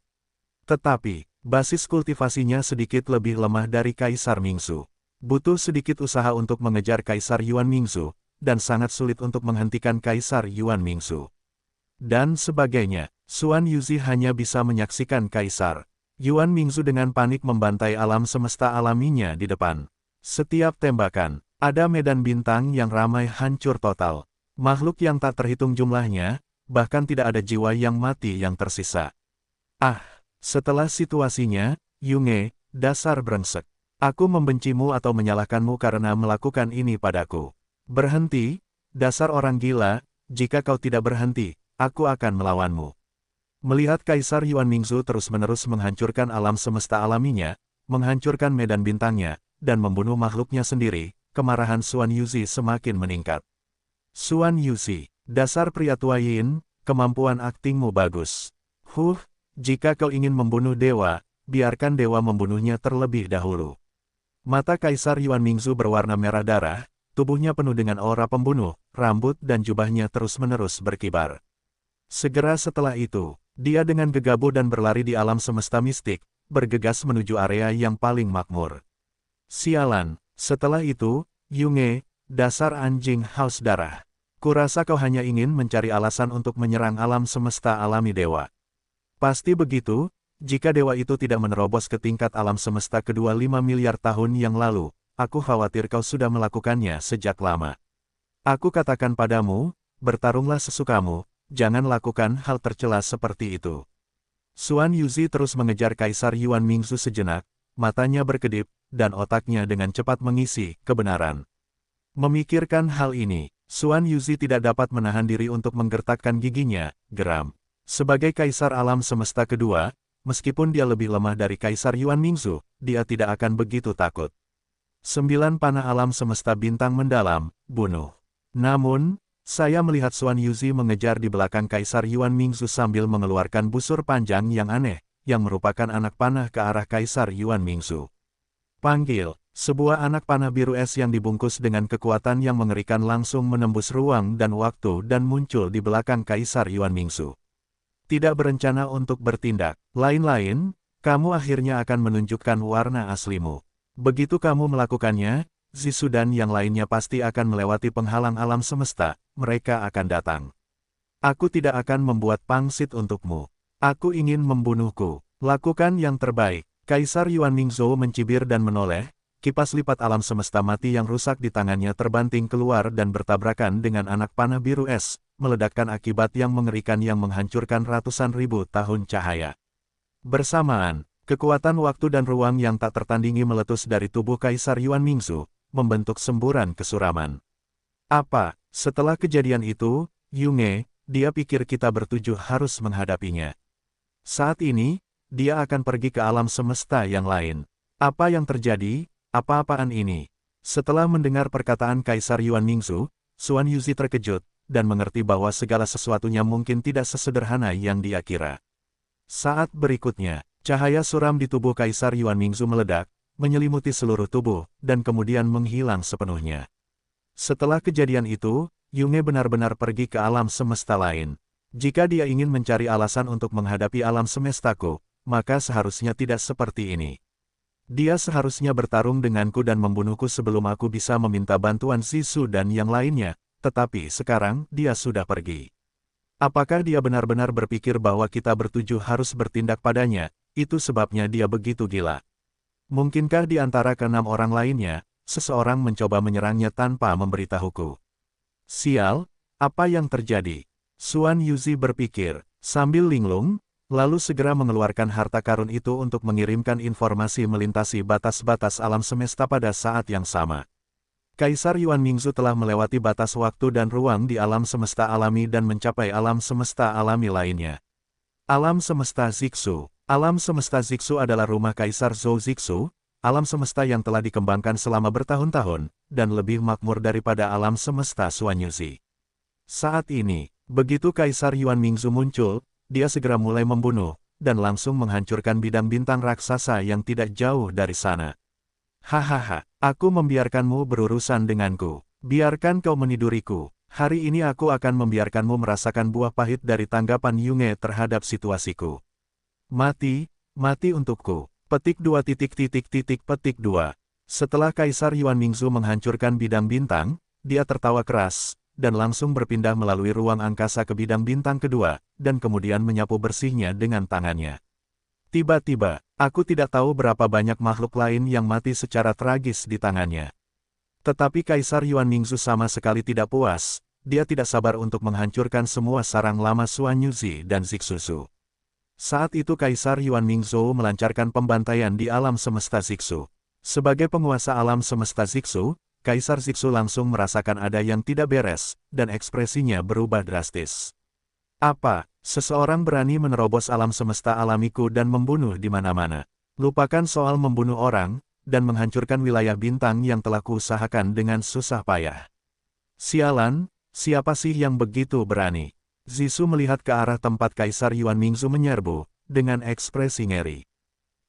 Tetapi, basis kultivasinya sedikit lebih lemah dari Kaisar Mingzu. Butuh sedikit usaha untuk mengejar Kaisar Yuan Mingzu, dan sangat sulit untuk menghentikan Kaisar Yuan Mingzu. Dan sebagainya, Xuan Yuzi hanya bisa menyaksikan Kaisar Yuan Mingzu dengan panik membantai alam semesta alaminya di depan. Setiap tembakan, ada medan bintang yang ramai hancur total. Makhluk yang tak terhitung jumlahnya, bahkan tidak ada jiwa yang mati yang tersisa. Setelah situasinya, Yunge, dasar brengsek. Aku membencimu atau menyalahkanmu karena melakukan ini padaku. Berhenti, dasar orang gila, jika kau tidak berhenti, aku akan melawanmu. Melihat Kaisar Yuan Mingzu terus-menerus menghancurkan alam semesta alaminya, menghancurkan medan bintangnya, dan membunuh makhluknya sendiri, kemarahan Xuan Yuzi semakin meningkat. Xuan Yuzi, dasar pria tua Yin, kemampuan aktingmu bagus. Jika kau ingin membunuh dewa, biarkan dewa membunuhnya terlebih dahulu. Mata Kaisar Yuan Mingzu berwarna merah darah, tubuhnya penuh dengan aura pembunuh, rambut dan jubahnya terus-menerus berkibar. Segera setelah itu, dia dengan gegabah dan berlari di alam semesta mistik, bergegas menuju area yang paling makmur. Sialan, setelah itu, Yunge, dasar anjing haus darah. Kurasa kau hanya ingin mencari alasan untuk menyerang alam semesta alami dewa. Pasti begitu, jika dewa itu tidak menerobos ke tingkat alam semesta kedua 5 miliar tahun yang lalu, aku khawatir kau sudah melakukannya sejak lama. Aku katakan padamu, bertarunglah sesukamu, jangan lakukan hal tercela seperti itu. Xuan Yuzi terus mengejar Kaisar Yuan Mingzu sejenak, matanya berkedip, dan otaknya dengan cepat mengisi kebenaran. Memikirkan hal ini, Xuan Yuzi tidak dapat menahan diri untuk menggertakkan giginya, geram. Sebagai Kaisar Alam Semesta kedua, meskipun dia lebih lemah dari Kaisar Yuan Mingzu, dia tidak akan begitu takut. 9 panah alam semesta bintang mendalam, bunuh. Namun, saya melihat Xuan Yuzi mengejar di belakang Kaisar Yuan Mingzu sambil mengeluarkan busur panjang yang aneh, yang merupakan anak panah ke arah Kaisar Yuan Mingzu. Panggil, sebuah anak panah biru es yang dibungkus dengan kekuatan yang mengerikan langsung menembus ruang dan waktu dan muncul di belakang Kaisar Yuan Mingzu. Tidak berencana untuk bertindak lain-lain, kamu akhirnya akan menunjukkan warna aslimu. Begitu kamu melakukannya, Zisu dan yang lainnya pasti akan melewati penghalang alam semesta, mereka akan datang. Aku tidak akan membuat pangsit untukmu. Aku ingin membunuhku. Lakukan yang terbaik. Kaisar Yuan Mingzhou mencibir dan menoleh, kipas lipat alam semesta mati yang rusak di tangannya terbanting keluar dan bertabrakan dengan anak panah biru es, meledakkan akibat yang mengerikan yang menghancurkan ratusan ribu tahun cahaya. Bersamaan, kekuatan waktu dan ruang yang tak tertandingi meletus dari tubuh Kaisar Yuan Mingzhou, membentuk semburan kesuraman. Setelah kejadian itu, Yunge, dia pikir kita bertujuh harus menghadapinya. Saat ini, dia akan pergi ke alam semesta yang lain. Apa yang terjadi? Apa-apaan ini? Setelah mendengar perkataan Kaisar Yuan Mingzu, Xuan Yuzi terkejut, dan mengerti bahwa segala sesuatunya mungkin tidak sesederhana yang dia kira. Saat berikutnya, cahaya suram di tubuh Kaisar Yuan Mingzu meledak, menyelimuti seluruh tubuh, dan kemudian menghilang sepenuhnya. Setelah kejadian itu, Yunge benar-benar pergi ke alam semesta lain. Jika dia ingin mencari alasan untuk menghadapi alam semestaku, maka seharusnya tidak seperti ini. Dia seharusnya bertarung denganku dan membunuhku sebelum aku bisa meminta bantuan Zisu dan yang lainnya, tetapi sekarang dia sudah pergi. Apakah dia benar-benar berpikir bahwa kita bertujuh harus bertindak padanya? Itu sebabnya dia begitu gila. Mungkinkah di antara keenam orang lainnya, seseorang mencoba menyerangnya tanpa memberitahuku? Sial, apa yang terjadi? Xuan Yuzi berpikir, sambil linglung, lalu segera mengeluarkan harta karun itu untuk mengirimkan informasi melintasi batas-batas alam semesta pada saat yang sama. Kaisar Yuan Mingzu telah melewati batas waktu dan ruang di alam semesta alami dan mencapai alam semesta alami lainnya. Alam semesta Zixu. Alam semesta Zixu adalah rumah Kaisar Zhou Zixu, alam semesta yang telah dikembangkan selama bertahun-tahun, dan lebih makmur daripada alam semesta Xuan Yuzi. Saat ini, begitu Kaisar Yuan Mingzu muncul, dia segera mulai membunuh, dan langsung menghancurkan bidang bintang raksasa yang tidak jauh dari sana. Hahaha, aku membiarkanmu berurusan denganku. Biarkan kau meniduriku. Hari ini aku akan membiarkanmu merasakan buah pahit dari tanggapan Yunge terhadap situasiku. Mati, mati untukku. Petik 2 petik 2. Setelah Kaisar Yuan Mingzu menghancurkan bidang bintang, dia tertawa keras, dan langsung berpindah melalui ruang angkasa ke bidang bintang kedua, dan kemudian menyapu bersihnya dengan tangannya. Tiba-tiba, aku tidak tahu berapa banyak makhluk lain yang mati secara tragis di tangannya. Tetapi Kaisar Yuan Mingzu sama sekali tidak puas, dia tidak sabar untuk menghancurkan semua sarang lama Xuan Yuzi dan Zixu. Saat itu Kaisar Yuan Mingzu melancarkan pembantaian di alam semesta Zixu. Sebagai penguasa alam semesta Zixu, Kaisar Zixu langsung merasakan ada yang tidak beres, dan ekspresinya berubah drastis. Apa? Seseorang berani menerobos alam semesta alamiku dan membunuh di mana-mana. Lupakan soal membunuh orang, dan menghancurkan wilayah bintang yang telah kuusahakan dengan susah payah. Sialan, siapa sih yang begitu berani? Zixu melihat ke arah tempat Kaisar Yuan Mingzu menyerbu, dengan ekspresi ngeri.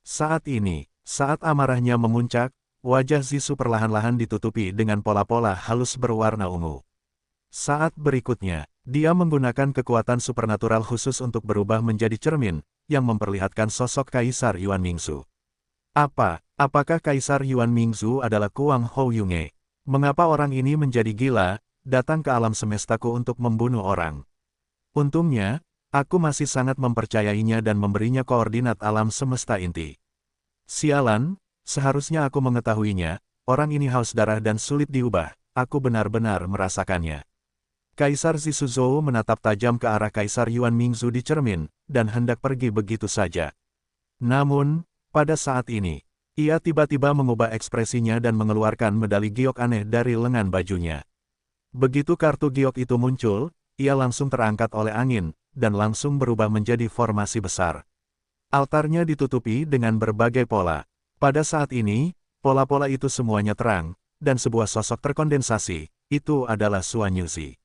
Saat ini, saat amarahnya memuncak, wajah Zixu perlahan-lahan ditutupi dengan pola-pola halus berwarna ungu. Saat berikutnya, dia menggunakan kekuatan supernatural khusus untuk berubah menjadi cermin, yang memperlihatkan sosok Kaisar Yuan Mingzu. Apakah Kaisar Yuan Mingzu adalah Kuang Hou Yunge? Mengapa orang ini menjadi gila, datang ke alam semestaku untuk membunuh orang? Untungnya, aku masih sangat mempercayainya dan memberinya koordinat alam semesta inti. Sialan, seharusnya aku mengetahuinya, orang ini haus darah dan sulit diubah, aku benar-benar merasakannya. Kaisar Zixu menatap tajam ke arah Kaisar Yuan Mingzu di cermin, dan hendak pergi begitu saja. Namun, pada saat ini, ia tiba-tiba mengubah ekspresinya dan mengeluarkan medali giok aneh dari lengan bajunya. Begitu kartu giok itu muncul, ia langsung terangkat oleh angin, dan langsung berubah menjadi formasi besar. Altarnya ditutupi dengan berbagai pola. Pada saat ini, pola-pola itu semuanya terang, dan sebuah sosok terkondensasi, itu adalah Xuan Yuzi.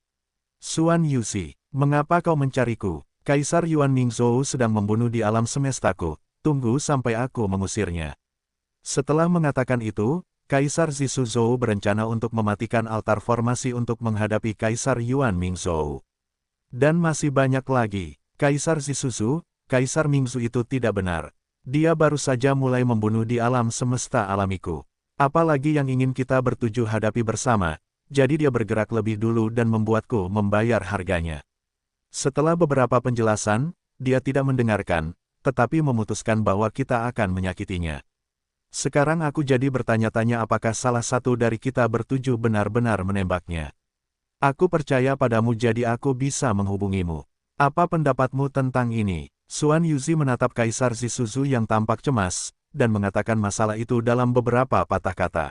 Xuan Yuzi, mengapa kau mencariku? Kaisar Yuan Mingzu sedang membunuh di alam semestaku, tunggu sampai aku mengusirnya. Setelah mengatakan itu, Kaisar Zixu berencana untuk mematikan altar formasi untuk menghadapi Kaisar Yuan Mingzu. Dan masih banyak lagi. Kaisar Zixu, Kaisar Mingzu itu tidak benar. Dia baru saja mulai membunuh di alam semesta alamiku. Apalagi yang ingin kita bertujuh hadapi bersama, jadi dia bergerak lebih dulu dan membuatku membayar harganya. Setelah beberapa penjelasan, dia tidak mendengarkan, tetapi memutuskan bahwa kita akan menyakitinya. Sekarang aku jadi bertanya-tanya apakah salah satu dari kita bertujuh benar-benar menembaknya. Aku percaya padamu jadi aku bisa menghubungimu. Apa pendapatmu tentang ini? Xuan Yuzi menatap Kaisar Zixu yang tampak cemas, dan mengatakan masalah itu dalam beberapa patah kata.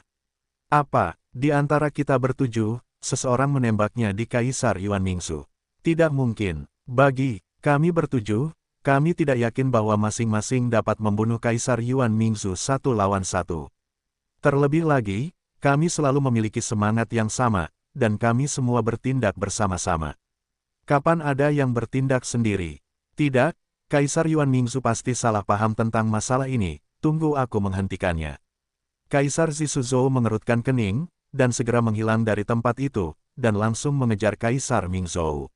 Apa, di antara kita bertujuh, seseorang menembaknya di Kaisar Yuan Mingzu? Tidak mungkin. Bagi kami bertujuh, kami tidak yakin bahwa masing-masing dapat membunuh Kaisar Yuan Mingzu satu lawan satu. Terlebih lagi, Kami selalu memiliki semangat yang sama, dan kami semua bertindak bersama-sama. Kapan ada yang bertindak sendiri? Tidak, Kaisar Yuan Mingzu pasti salah paham tentang masalah ini, tunggu aku menghentikannya. Kaisar Zisuzhou mengerutkan kening, dan segera menghilang dari tempat itu, dan langsung mengejar Kaisar Mingzhou.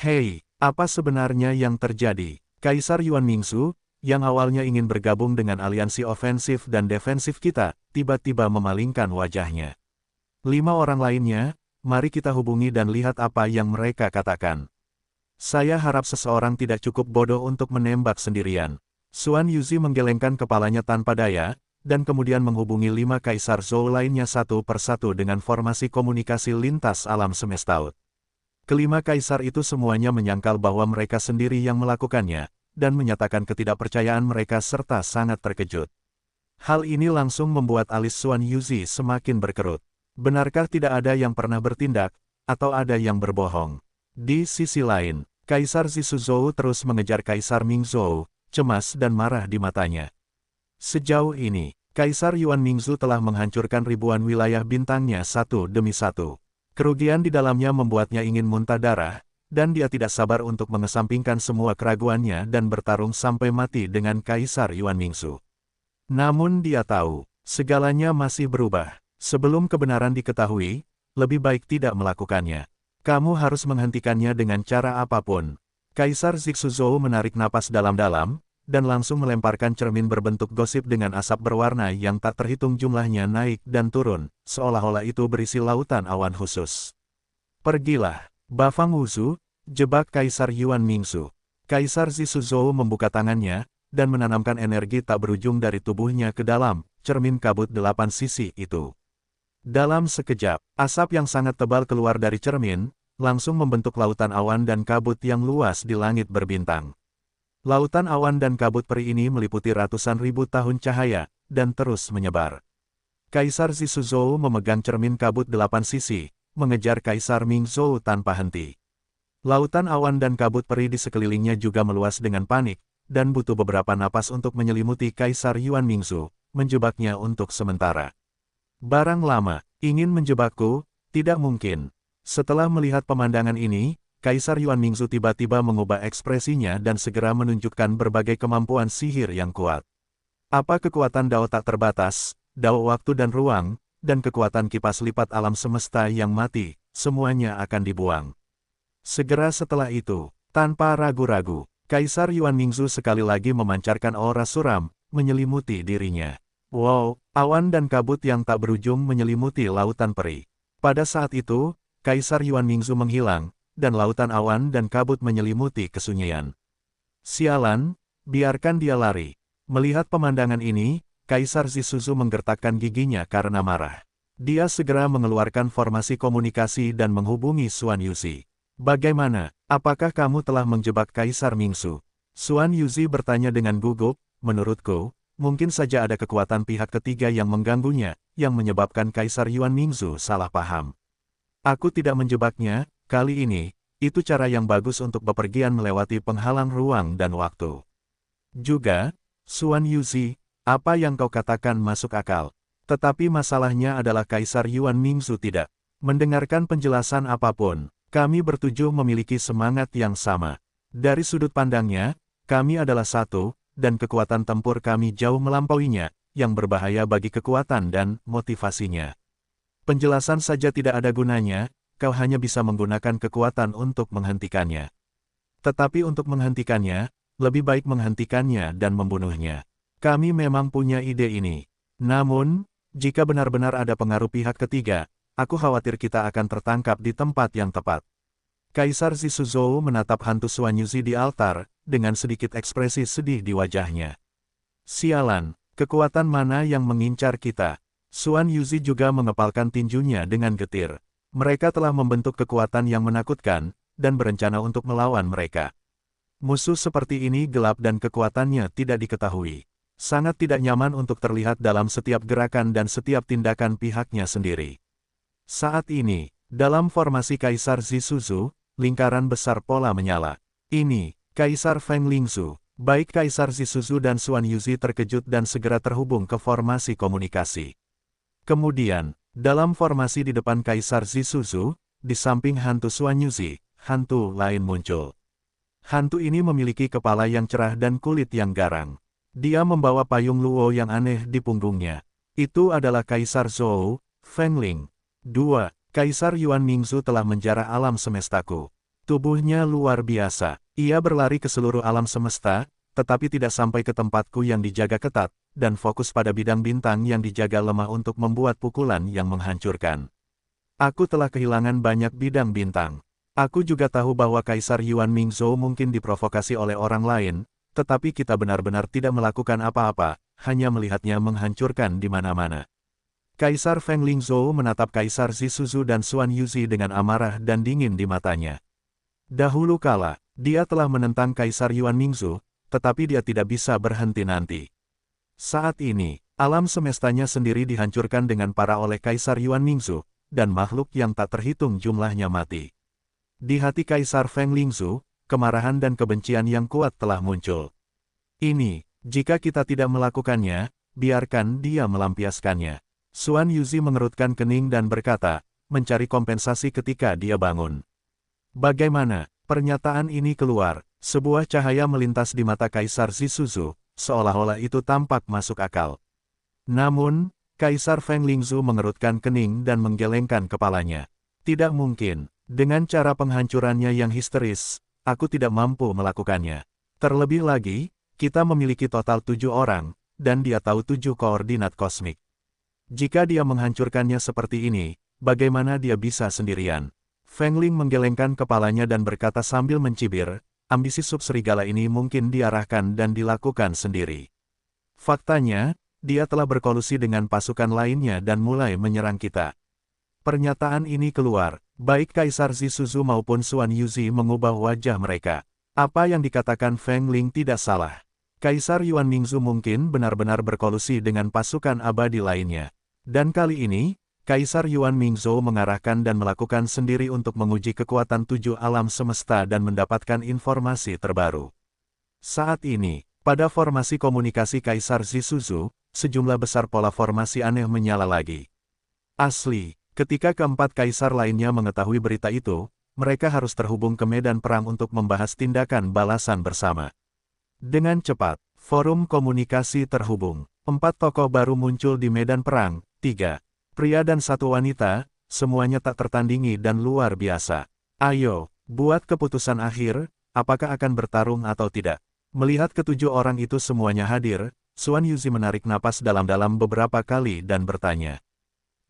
Hei, apa sebenarnya yang terjadi? Kaisar Yuan Mingzu, yang awalnya ingin bergabung dengan aliansi ofensif dan defensif kita, tiba-tiba memalingkan wajahnya. 5 orang lainnya, mari kita hubungi dan lihat apa yang mereka katakan. Saya harap seseorang tidak cukup bodoh untuk menembak sendirian. Xuan Yuzi menggelengkan kepalanya tanpa daya, dan kemudian menghubungi 5 Kaisar Zhou lainnya satu persatu dengan formasi komunikasi lintas alam semesta. Kelima kaisar itu semuanya menyangkal bahwa mereka sendiri yang melakukannya, dan menyatakan ketidakpercayaan mereka serta sangat terkejut. Hal ini langsung membuat alis Xuan Yuzi semakin berkerut. Benarkah tidak ada yang pernah bertindak, atau ada yang berbohong? Di sisi lain, Kaisar Zisuzhou terus mengejar Kaisar Mingzhou, cemas dan marah di matanya. Sejauh ini, Kaisar Yuan Mingzu telah menghancurkan ribuan wilayah bintangnya satu demi satu. Kerugian di dalamnya membuatnya ingin muntah darah, dan dia tidak sabar untuk mengesampingkan semua keraguannya dan bertarung sampai mati dengan Kaisar Yuan Mingzu. Namun dia tahu, segalanya masih berubah. Sebelum kebenaran diketahui, lebih baik tidak melakukannya. Kamu harus menghentikannya dengan cara apapun. Kaisar Zisuzhou menarik napas dalam-dalam, dan langsung melemparkan cermin berbentuk gosip dengan asap berwarna yang tak terhitung jumlahnya naik dan turun, seolah-olah itu berisi lautan awan khusus. Pergilah, Bafang Wuzu, jebak Kaisar Yuan Mingzu. Kaisar Zisuzhou membuka tangannya, dan menanamkan energi tak berujung dari tubuhnya ke dalam cermin kabut 8 sisi itu. Dalam sekejap, asap yang sangat tebal keluar dari cermin, langsung membentuk lautan awan dan kabut yang luas di langit berbintang. Lautan awan dan kabut peri ini meliputi ratusan ribu tahun cahaya, dan terus menyebar. Kaisar Zisuzhou memegang cermin kabut 8 sisi, mengejar Kaisar Mingzhou tanpa henti. Lautan awan dan kabut peri di sekelilingnya juga meluas dengan panik, dan butuh beberapa napas untuk menyelimuti Kaisar Yuan Mingzu, menjebaknya untuk sementara. Barang lama, ingin menjebakku, tidak mungkin. Setelah melihat pemandangan ini, Kaisar Yuan Mingzu tiba-tiba mengubah ekspresinya dan segera menunjukkan berbagai kemampuan sihir yang kuat. Apa kekuatan Dao tak terbatas, Dao waktu dan ruang, dan kekuatan kipas lipat alam semesta yang mati, semuanya akan dibuang. Segera setelah itu, tanpa ragu-ragu, Kaisar Yuan Mingzu sekali lagi memancarkan aura suram, menyelimuti dirinya. Wow, awan dan kabut yang tak berujung menyelimuti lautan peri. Pada saat itu, Kaisar Yuan Mingzu menghilang, dan lautan awan dan kabut menyelimuti kesunyian. Sialan, biarkan dia lari. Melihat pemandangan ini, Kaisar Zisuzhou menggertakkan giginya karena marah. Dia segera mengeluarkan formasi komunikasi dan menghubungi Xuan Yuzi. Bagaimana, apakah kamu telah menjebak Kaisar Mingzu? Xuan Yuzi bertanya dengan gugup, menurutku, mungkin saja ada kekuatan pihak ketiga yang mengganggunya, yang menyebabkan Kaisar Yuan Mingzu salah paham. Aku tidak menjebaknya. Kali ini, itu cara yang bagus untuk bepergian melewati penghalang ruang dan waktu. Juga, Xuan Yuzi, apa yang kau katakan masuk akal. Tetapi masalahnya adalah Kaisar Yuan Mingzu tidak mendengarkan penjelasan apapun. Kami bertujuh memiliki semangat yang sama. Dari sudut pandangnya, kami adalah satu, dan kekuatan tempur kami jauh melampauinya, yang berbahaya bagi kekuatan dan motivasinya. Penjelasan saja tidak ada gunanya. Kau hanya bisa menggunakan kekuatan untuk menghentikannya. Tetapi untuk menghentikannya, lebih baik menghentikannya dan membunuhnya. Kami memang punya ide ini. Namun, jika benar-benar ada pengaruh pihak ketiga, aku khawatir kita akan tertangkap di tempat yang tepat. Kaisar Zisuzhou menatap hantu Xuan Yuzi di altar, dengan sedikit ekspresi sedih di wajahnya. Sialan, kekuatan mana yang mengincar kita? Xuan Yuzi juga mengepalkan tinjunya dengan getir. Mereka telah membentuk kekuatan yang menakutkan, dan berencana untuk melawan mereka. Musuh seperti ini gelap dan kekuatannya tidak diketahui. Sangat tidak nyaman untuk terlihat dalam setiap gerakan dan setiap tindakan pihaknya sendiri. Saat ini, dalam formasi Kaisar Zisuzhou, lingkaran besar pola menyala. Ini, Kaisar Feng Lingzu. Baik Kaisar Zisuzhou dan Xuan Yuzi terkejut dan segera terhubung ke formasi komunikasi. Kemudian, Dalam formasi di depan Kaisar Zisuzu, di samping hantu Xuan Yuzi, hantu lain muncul. Hantu ini memiliki kepala yang cerah dan kulit yang garang. Dia membawa payung luo yang aneh di punggungnya. Itu adalah Kaisar Zhou, Fengling. 2. Kaisar Yuan Mingzu telah menjarah alam semestaku. Tubuhnya luar biasa. Ia berlari ke seluruh alam semesta, tetapi tidak sampai ke tempatku yang dijaga ketat, dan fokus pada bidang bintang yang dijaga lemah untuk membuat pukulan yang menghancurkan. Aku telah kehilangan banyak bidang bintang. Aku juga tahu bahwa Kaisar Yuan Mingzhou mungkin diprovokasi oleh orang lain, tetapi kita benar-benar tidak melakukan apa-apa, hanya melihatnya menghancurkan di mana-mana. Kaisar Feng Lingzhou menatap Kaisar Zisuzu dan Xuan Yuzi dengan amarah dan dingin di matanya. Dahulu kala, dia telah menentang Kaisar Yuan Mingzu, tetapi dia tidak bisa berhenti nanti. Saat ini, alam semestanya sendiri dihancurkan dengan parah oleh Kaisar Yuan Mingzu, dan makhluk yang tak terhitung jumlahnya mati. Di hati Kaisar Feng Lingzu, kemarahan dan kebencian yang kuat telah muncul. Ini, jika kita tidak melakukannya, biarkan dia melampiaskannya. Xuan Yuzi mengerutkan kening dan berkata, mencari kompensasi ketika dia bangun. Bagaimana? Pernyataan ini keluar, sebuah cahaya melintas di mata Kaisar Zisuzu, seolah-olah itu tampak masuk akal. Namun, Kaisar Feng Lingzu mengerutkan kening dan menggelengkan kepalanya. Tidak mungkin, dengan cara penghancurannya yang histeris, aku tidak mampu melakukannya. Terlebih lagi, kita memiliki total 7 orang, dan dia tahu 7 koordinat kosmik. Jika dia menghancurkannya seperti ini, bagaimana dia bisa sendirian? Feng Ling menggelengkan kepalanya dan berkata sambil mencibir, ambisi subserigala ini mungkin diarahkan dan dilakukan sendiri. Faktanya, dia telah berkolusi dengan pasukan lainnya dan mulai menyerang kita. Pernyataan ini keluar, baik Kaisar Zisuzu maupun Xuan Yuzi mengubah wajah mereka. Apa yang dikatakan Feng Ling tidak salah. Kaisar Yuan Mingzu mungkin benar-benar berkolusi dengan pasukan abadi lainnya. Dan kali ini, Kaisar Yuan Mingzhou mengarahkan dan melakukan sendiri untuk menguji kekuatan 7 alam semesta dan mendapatkan informasi terbaru. Saat ini, pada formasi komunikasi Kaisar Zisuzu, sejumlah besar pola formasi aneh menyala lagi. Asli, ketika keempat kaisar lainnya mengetahui berita itu, mereka harus terhubung ke medan perang untuk membahas tindakan balasan bersama. Dengan cepat, forum komunikasi terhubung. 4 tokoh baru muncul di medan perang, 3 pria dan 1 wanita, semuanya tak tertandingi dan luar biasa. Ayo, buat keputusan akhir, apakah akan bertarung atau tidak. Melihat ke-7 orang itu semuanya hadir, Xuan Yuzi menarik napas dalam-dalam beberapa kali dan bertanya.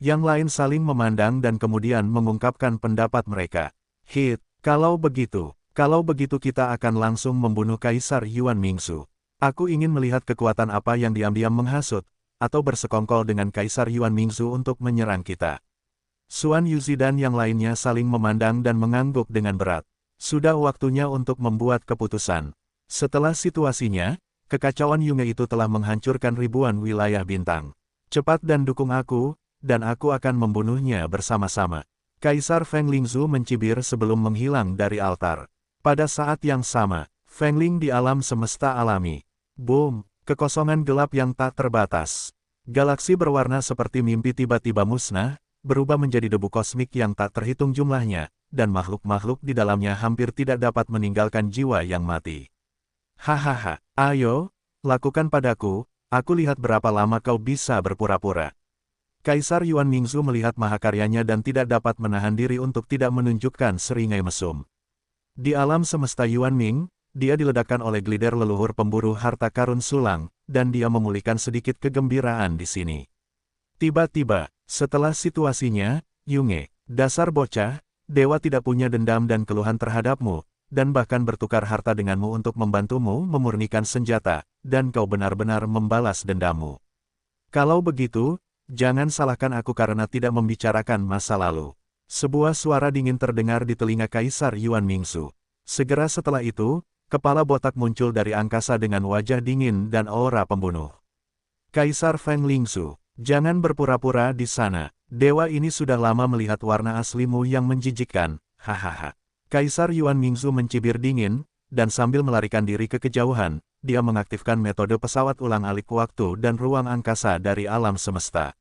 Yang lain saling memandang dan kemudian mengungkapkan pendapat mereka. Kalau begitu kita akan langsung membunuh Kaisar Yuan Mingzu. Aku ingin melihat kekuatan apa yang diam-diam menghasut, atau bersekongkol dengan Kaisar Yuan Mingzu untuk menyerang kita. Xuan Yuzi dan yang lainnya saling memandang dan mengangguk dengan berat. Sudah waktunya untuk membuat keputusan. Setelah situasinya, kekacauan Yunge itu telah menghancurkan ribuan wilayah bintang. Cepat dan dukung aku, dan aku akan membunuhnya bersama-sama. Kaisar Feng Lingzu mencibir sebelum menghilang dari altar. Pada saat yang sama, Feng Ling di alam semesta alami. Boom, kekosongan gelap yang tak terbatas. Galaksi berwarna seperti mimpi tiba-tiba musnah, berubah menjadi debu kosmik yang tak terhitung jumlahnya, dan makhluk-makhluk di dalamnya hampir tidak dapat meninggalkan jiwa yang mati. Hahaha, ayo, lakukan padaku, aku lihat berapa lama kau bisa berpura-pura. Kaisar Yuan Mingzu melihat mahakaryanya dan tidak dapat menahan diri untuk tidak menunjukkan seringai mesum. Di alam semesta Yuan Ming, dia diledakkan oleh glider leluhur pemburu harta karun sulang, dan dia memulihkan sedikit kegembiraan di sini. Tiba-tiba, setelah situasinya, Yunge, dasar bocah, dewa tidak punya dendam dan keluhan terhadapmu, dan bahkan bertukar harta denganmu untuk membantumu memurnikan senjata, dan kau benar-benar membalas dendammu. Kalau begitu, jangan salahkan aku karena tidak membicarakan masa lalu. Sebuah suara dingin terdengar di telinga Kaisar Yuan Mingzu. Segera setelah itu, kepala botak muncul dari angkasa dengan wajah dingin dan aura pembunuh. Kaisar Feng Lingzu, jangan berpura-pura di sana. Dewa ini sudah lama melihat warna aslimu yang menjijikkan, hahaha. Kaisar Yuan Mingzu mencibir dingin, dan sambil melarikan diri ke kejauhan, dia mengaktifkan metode pesawat ulang-alik waktu dan ruang angkasa dari alam semesta.